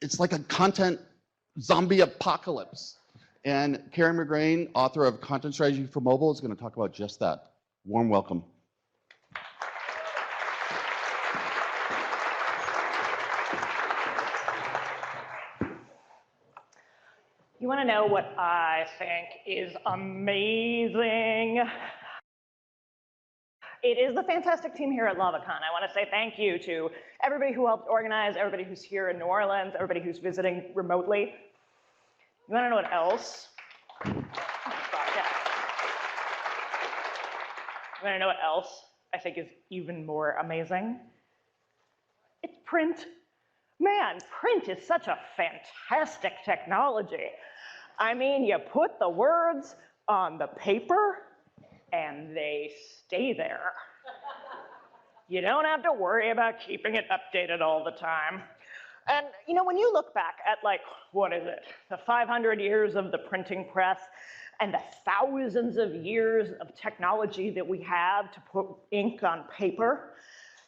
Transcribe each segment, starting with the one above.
it's like a content zombie apocalypse. And Karen McGrane, author of Content Strategy for Mobile, is going to talk about just that. Warm welcome. You want to know what I think is amazing? It is the fantastic team here at LavaCon. I want to say thank you to everybody who helped organize, everybody who's here in New Orleans, everybody who's visiting remotely. You want to know what else? You want to know what else I think is even more amazing? It's print. Man, print is such a fantastic technology. I mean, you put the words on the paper and they stay there. You don't have to worry about keeping it updated all the time. And you know, when you look back at like, what is it, the 500 years of the printing press and the thousands of years of technology that we have to put ink on paper,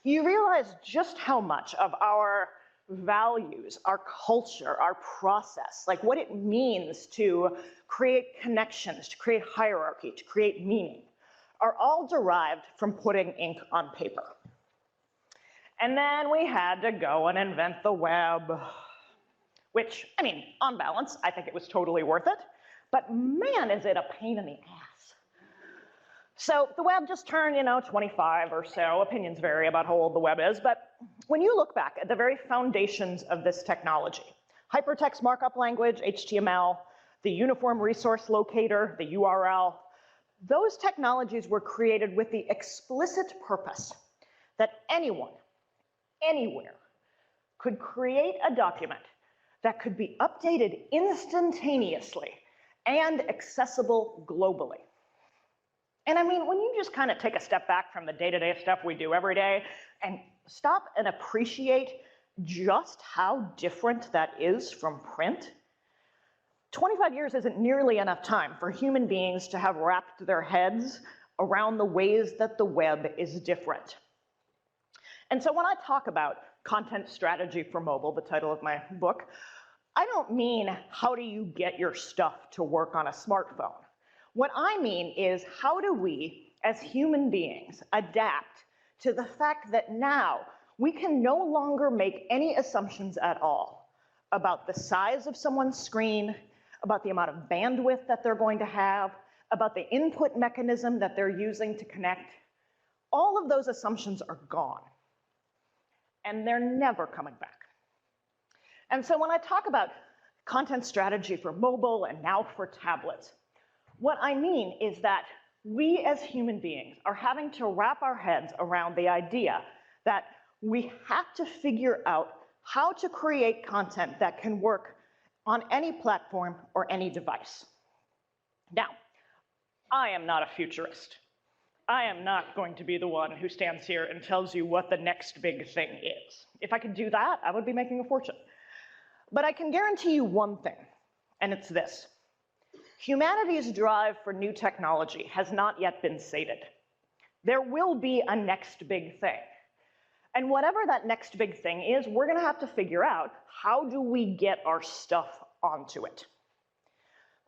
you realize just how much of our values, our culture, our process, like what it means to create connections, to create hierarchy, to create meaning, are all derived from putting ink on paper. And then we had to go and invent the web, which, I mean, on balance, I think it was totally worth it, but man, is it a pain in the ass. So the web just turned, 25 or so. Opinions vary about how old the web is, but when you look back at the very foundations of this technology, hypertext markup language, HTML, the uniform resource locator, the URL, those technologies were created with the explicit purpose that anyone, anywhere, could create a document that could be updated instantaneously and accessible globally. And I mean, when you just kind of take a step back from the day-to-day stuff we do every day and stop and appreciate just how different that is from print, 25 years isn't nearly enough time for human beings to have wrapped their heads around the ways that the web is different. And so when I talk about content strategy for mobile, the title of my book, I don't mean how do you get your stuff to work on a smartphone. What I mean is how do we, as human beings, adapt to the fact that now we can no longer make any assumptions at all about the size of someone's screen, about the amount of bandwidth that they're going to have, about the input mechanism that they're using to connect. All of those assumptions are gone, and they're never coming back. And so when I talk about content strategy for mobile and now for tablets, what I mean is that we as human beings are having to wrap our heads around the idea that we have to figure out how to create content that can work on any platform or any device. Now, I am not a futurist. I am not going to be the one who stands here and tells you what the next big thing is. If I could do that, I would be making a fortune. But I can guarantee you one thing, and it's this. Humanity's drive for new technology has not yet been sated. There will be a next big thing. And whatever that next big thing is, we're going to have to figure out how do we get our stuff onto it.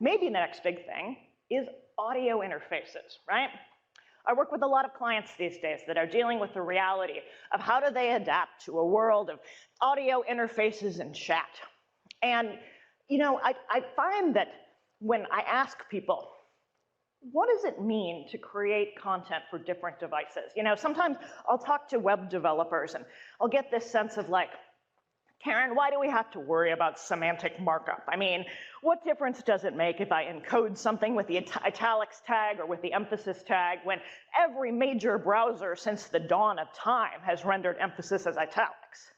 Maybe the next big thing is audio interfaces, right? I work with a lot of clients these days that are dealing with the reality of how do they adapt to a world of audio interfaces and chat. And, I find that when I ask people, what does it mean to create content for different devices? Sometimes I'll talk to web developers and I'll get this sense of like, Karen, why do we have to worry about semantic markup? I mean, what difference does it make if I encode something with the italics tag or with the emphasis tag when every major browser since the dawn of time has rendered emphasis as italics?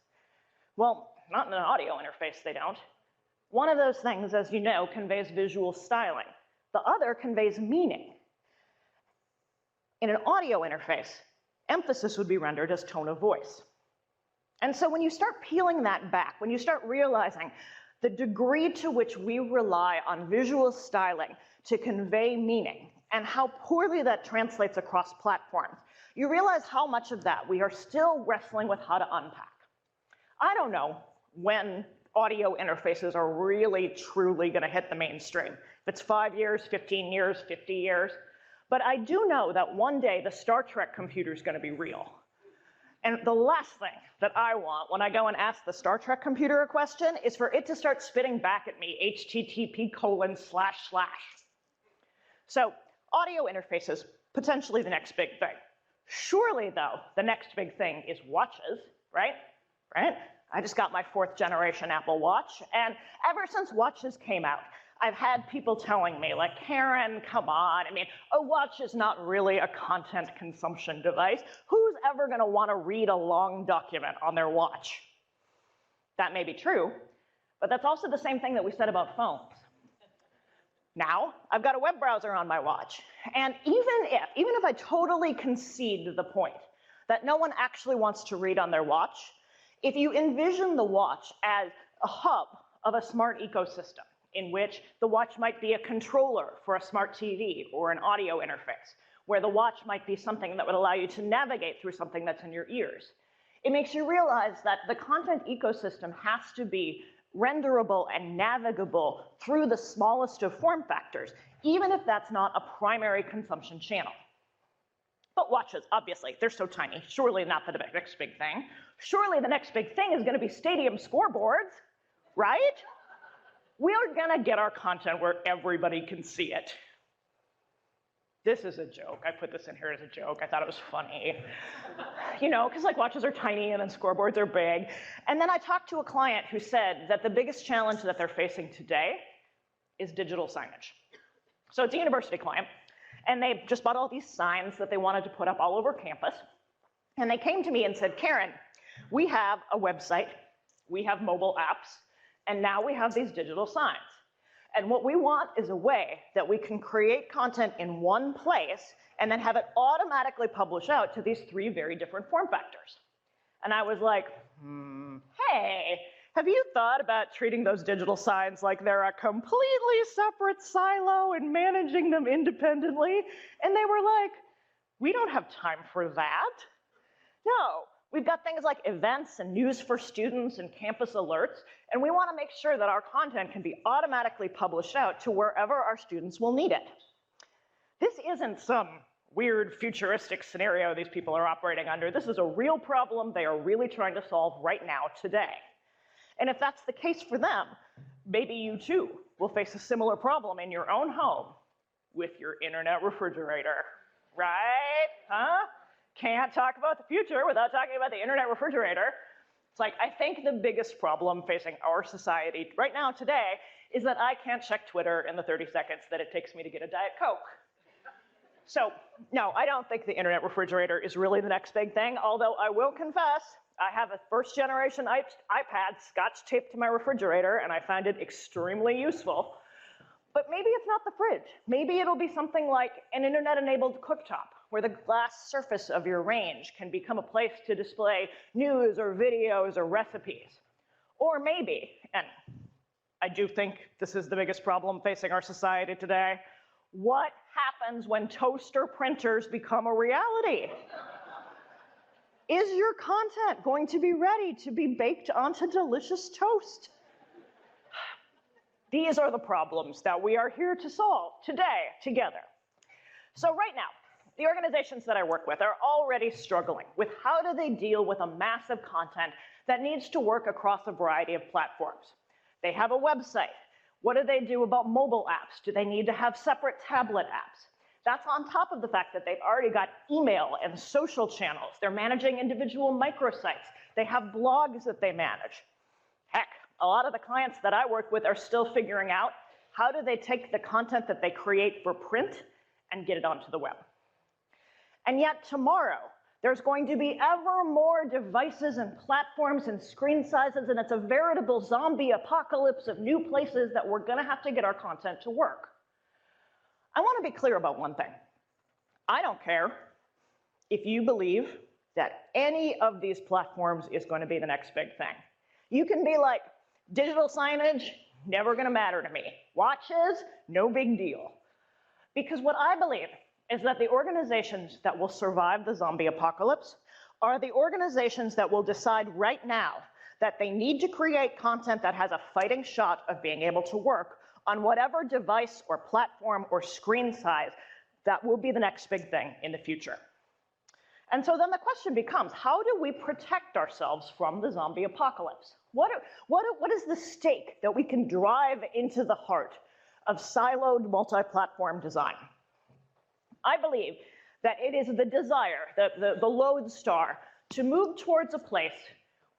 Well, not in an audio interface, they don't. One of those things, as you know, conveys visual styling. The other conveys meaning. In an audio interface, emphasis would be rendered as tone of voice. And so when you start peeling that back, when you start realizing the degree to which we rely on visual styling to convey meaning and how poorly that translates across platforms, you realize how much of that we are still wrestling with how to unpack. I don't know when audio interfaces are really, truly gonna hit the mainstream. If it's 5 years, 15 years, 50 years. But I do know that one day the Star Trek computer is gonna be real. And the last thing that I want when I go and ask the Star Trek computer a question is for it to start spitting back at me, http://. So audio interfaces, potentially the next big thing. Surely, though, the next big thing is watches, right? Right? I just got my 4th generation Apple Watch, and ever since watches came out, I've had people telling me, like, Karen, come on, I mean, a watch is not really a content consumption device. Who's ever gonna wanna read a long document on their watch? That may be true, but that's also the same thing that we said about phones. Now, I've got a web browser on my watch, and even if I totally concede the point that no one actually wants to read on their watch, if you envision the watch as a hub of a smart ecosystem in which the watch might be a controller for a smart TV or an audio interface, where the watch might be something that would allow you to navigate through something that's in your ears, it makes you realize that the content ecosystem has to be renderable and navigable through the smallest of form factors, even if that's not a primary consumption channel. But watches, obviously, they're so tiny. Surely not the next big thing. Surely the next big thing is gonna be stadium scoreboards, right? We're gonna get our content where everybody can see it. This is a joke. I put this in here as a joke. I thought it was funny. You know, because like watches are tiny and then scoreboards are big. And then I talked to a client who said that the biggest challenge that they're facing today is digital signage. So it's a university client, and they just bought all these signs that they wanted to put up all over campus. And they came to me and said, Karen, we have a website, we have mobile apps, and now we have these digital signs. And what we want is a way that we can create content in one place and then have it automatically publish out to these 3 very different form factors. And I was like, hey, have you thought about treating those digital signs like they're a completely separate silo and managing them independently? And they were like, we don't have time for that. No. We've got things like events and news for students and campus alerts, and we want to make sure that our content can be automatically published out to wherever our students will need it. This isn't some weird futuristic scenario these people are operating under. This is a real problem they are really trying to solve right now, today. And if that's the case for them, maybe you too will face a similar problem in your own home with your internet refrigerator, right? Huh? Can't talk about the future without talking about the internet refrigerator. It's like, I think the biggest problem facing our society right now today is that I can't check Twitter in the 30 seconds that it takes me to get a Diet Coke. So, no, I don't think the internet refrigerator is really the next big thing, although I will confess, I have a 1st generation iPad scotch taped to my refrigerator, and I find it extremely useful. But maybe it's not the fridge. Maybe it'll be something like an internet-enabled cooktop, where the glass surface of your range can become a place to display news or videos or recipes. Or maybe, and I do think this is the biggest problem facing our society today, what happens when toaster printers become a reality? Is your content going to be ready to be baked onto delicious toast? These are the problems that we are here to solve today together. So right now, the organizations that I work with are already struggling with how do they deal with a massive content that needs to work across a variety of platforms. They have a website. What do they do about mobile apps? Do they need to have separate tablet apps? That's on top of the fact that they've already got email and social channels. They're managing individual microsites. They have blogs that they manage. Heck, a lot of the clients that I work with are still figuring out how do they take the content that they create for print and get it onto the web. And yet tomorrow, there's going to be ever more devices and platforms and screen sizes, and it's a veritable zombie apocalypse of new places that we're gonna have to get our content to work. I wanna be clear about one thing. I don't care if you believe that any of these platforms is gonna be the next big thing. You can be like, digital signage, never gonna matter to me. Watches, no big deal. Because what I believe is that the organizations that will survive the zombie apocalypse are the organizations that will decide right now that they need to create content that has a fighting shot of being able to work on whatever device or platform or screen size that will be the next big thing in the future. And so then the question becomes, how do we protect ourselves from the zombie apocalypse? What is the stake that we can drive into the heart of siloed multi-platform design? I believe that it is the desire, the lodestar, to move towards a place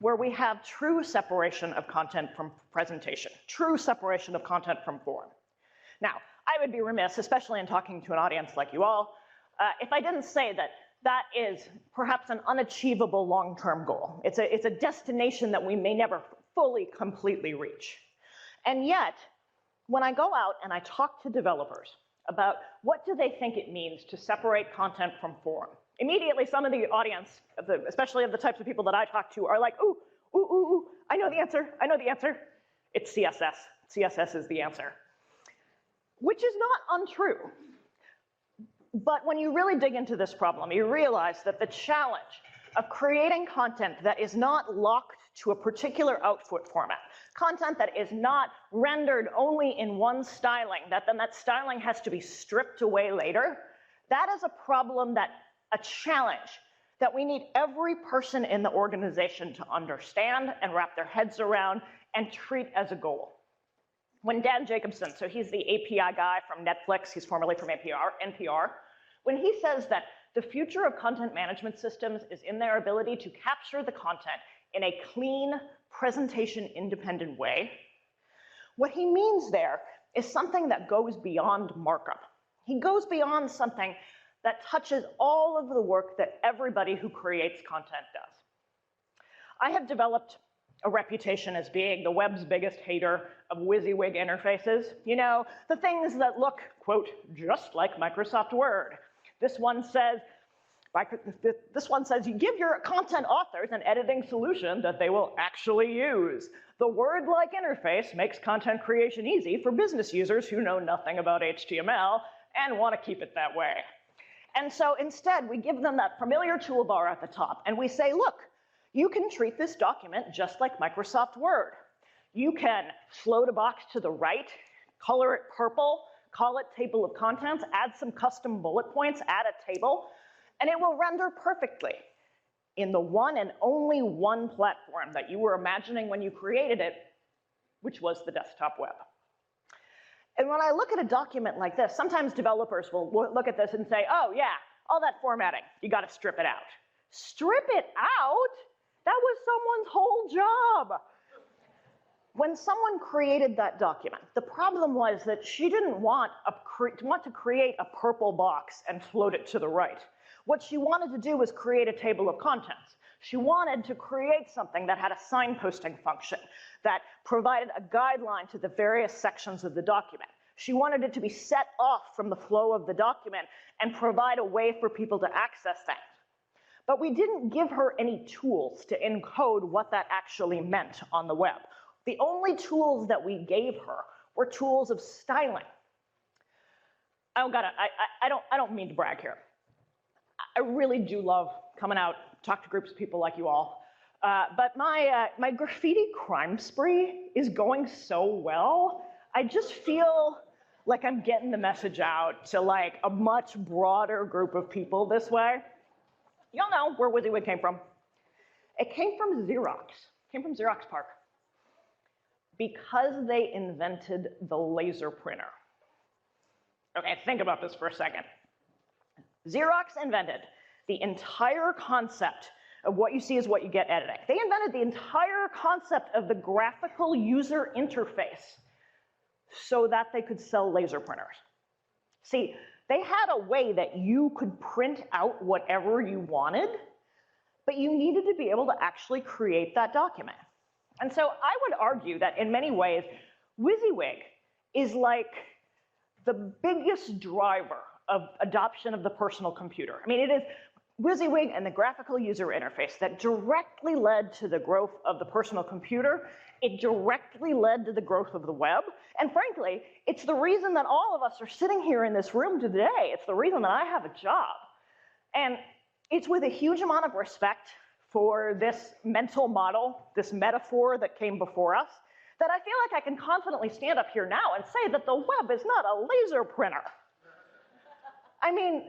where we have true separation of content from presentation, true separation of content from form. Now, I would be remiss, especially in talking to an audience like you all, if I didn't say that that is perhaps an unachievable long-term goal. It's a destination that we may never fully, completely reach. And yet, when I go out and I talk to developers about what do they think it means to separate content from form, immediately some of the audience, especially of the types of people that I talk to, are like, ooh, ooh, ooh, ooh, I know the answer, I know the answer. It's CSS. CSS is the answer. Which is not untrue. But when you really dig into this problem, you realize that the challenge of creating content that is not locked to a particular output format, content that is not rendered only in one styling, that then that styling has to be stripped away later, that is a problem, a challenge that we need every person in the organization to understand and wrap their heads around and treat as a goal. When Dan Jacobson, so he's the API guy from Netflix, he's formerly from NPR, when he says that the future of content management systems is in their ability to capture the content in a clean, presentation-independent way, what he means there is something that goes beyond markup. He goes beyond something that touches all of the work that everybody who creates content does. I have developed a reputation as being the web's biggest hater of WYSIWYG interfaces. You know, the things that look, quote, just like Microsoft Word. This one says, you give your content authors an editing solution that they will actually use. The Word-like interface makes content creation easy for business users who know nothing about HTML and want to keep it that way. And so instead, we give them that familiar toolbar at the top, and we say, look, you can treat this document just like Microsoft Word. You can float a box to the right, color it purple, call it table of contents, add some custom bullet points, add a table, and it will render perfectly in the one and only one platform that you were imagining when you created it, which was the desktop web. And when I look at a document like this, sometimes developers will look at this and say, oh yeah, all that formatting, you gotta strip it out. Strip it out? That was someone's whole job. When someone created that document, the problem was that she didn't want to create a purple box and float it to the right. What she wanted to do was create a table of contents. She wanted to create something that had a signposting function that provided a guideline to the various sections of the document. She wanted it to be set off from the flow of the document and provide a way for people to access things. But we didn't give her any tools to encode what that actually meant on the web. The only tools that we gave her were tools of styling. I don't mean to brag here. I really do love coming out, talk to groups of people like you all. But my graffiti crime spree is going so well. I just feel like I'm getting the message out to like a much broader group of people this way. Y'all know where WYSIWYG came from. It came from Xerox. It came from Xerox PARC. Because they invented the laser printer. Okay, think about this for a second. Xerox invented the entire concept of what you see is what you get editing. They invented the entire concept of the graphical user interface so that they could sell laser printers. See, they had a way that you could print out whatever you wanted, but you needed to be able to actually create that document. And so I would argue that in many ways, WYSIWYG is like the biggest driver of adoption of the personal computer. I mean, it is WYSIWYG and the graphical user interface that directly led to the growth of the personal computer. It directly led to the growth of the web. And frankly, it's the reason that all of us are sitting here in this room today. It's the reason that I have a job. And it's with a huge amount of respect for this mental model, this metaphor that came before us, that I feel like I can confidently stand up here now and say that the web is not a laser printer. I mean,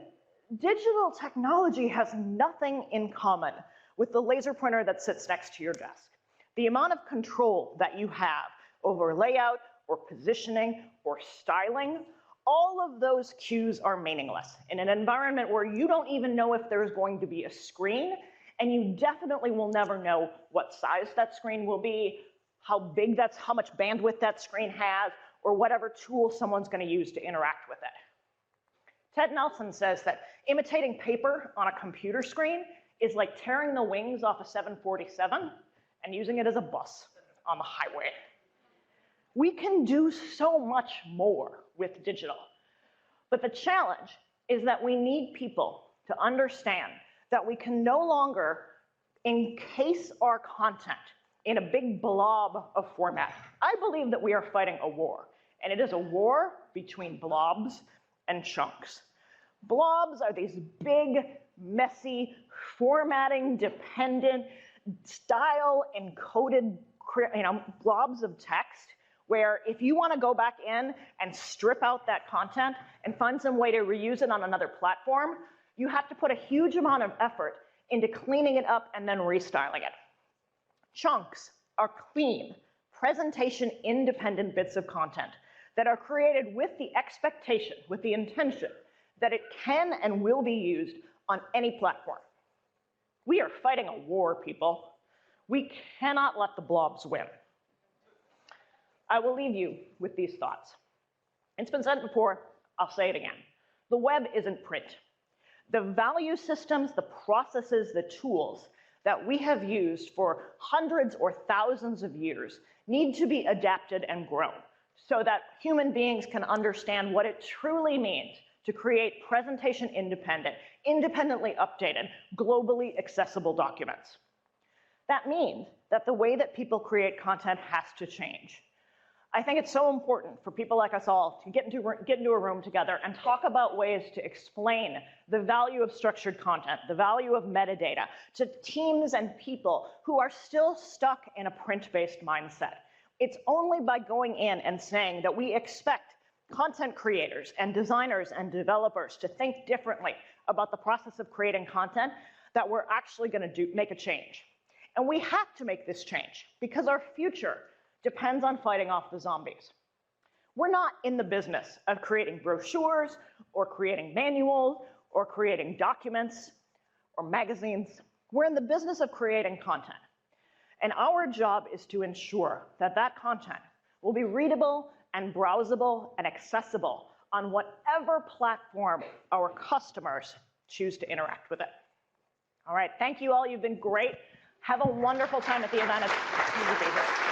digital technology has nothing in common with the laser printer that sits next to your desk. The amount of control that you have over layout or positioning or styling, all of those cues are meaningless in an environment where you don't even know if there's going to be a screen, and you definitely will never know what size that screen will be, how much bandwidth that screen has, or whatever tool someone's going to use to interact with it. Ted Nelson says that imitating paper on a computer screen is like tearing the wings off a 747 and using it as a bus on the highway. We can do so much more with digital, but the challenge is that we need people to understand that we can no longer encase our content in a big blob of format. I believe that we are fighting a war, and it is a war between blobs and chunks. Blobs are these big, messy, formatting-dependent, style-encoded blobs of text where if you want to go back in and strip out that content and find some way to reuse it on another platform, you have to put a huge amount of effort into cleaning it up and then restyling it. Chunks are clean, presentation-independent bits of content that are created with the expectation, with the intention, that it can and will be used on any platform. We are fighting a war, people. We cannot let the blobs win. I will leave you with these thoughts. It's been said before, I'll say it again. The web isn't print. The value systems, the processes, the tools that we have used for hundreds or thousands of years need to be adapted and grown so that human beings can understand what it truly means to create presentation-independent, independently updated, globally accessible documents. That means that the way that people create content has to change. I think it's so important for people like us all to get into a room together and talk about ways to explain the value of structured content, the value of metadata, to teams and people who are still stuck in a print-based mindset. It's only by going in and saying that we expect content creators and designers and developers to think differently about the process of creating content that we're actually going to make a change. And we have to make this change because our future depends on fighting off the zombies. We're not in the business of creating brochures or creating manuals or creating documents or magazines. We're in the business of creating content. And our job is to ensure that that content will be readable and browsable and accessible on whatever platform our customers choose to interact with it. All right, thank you all. You've been great. Have a wonderful time at the event. It's good to be here.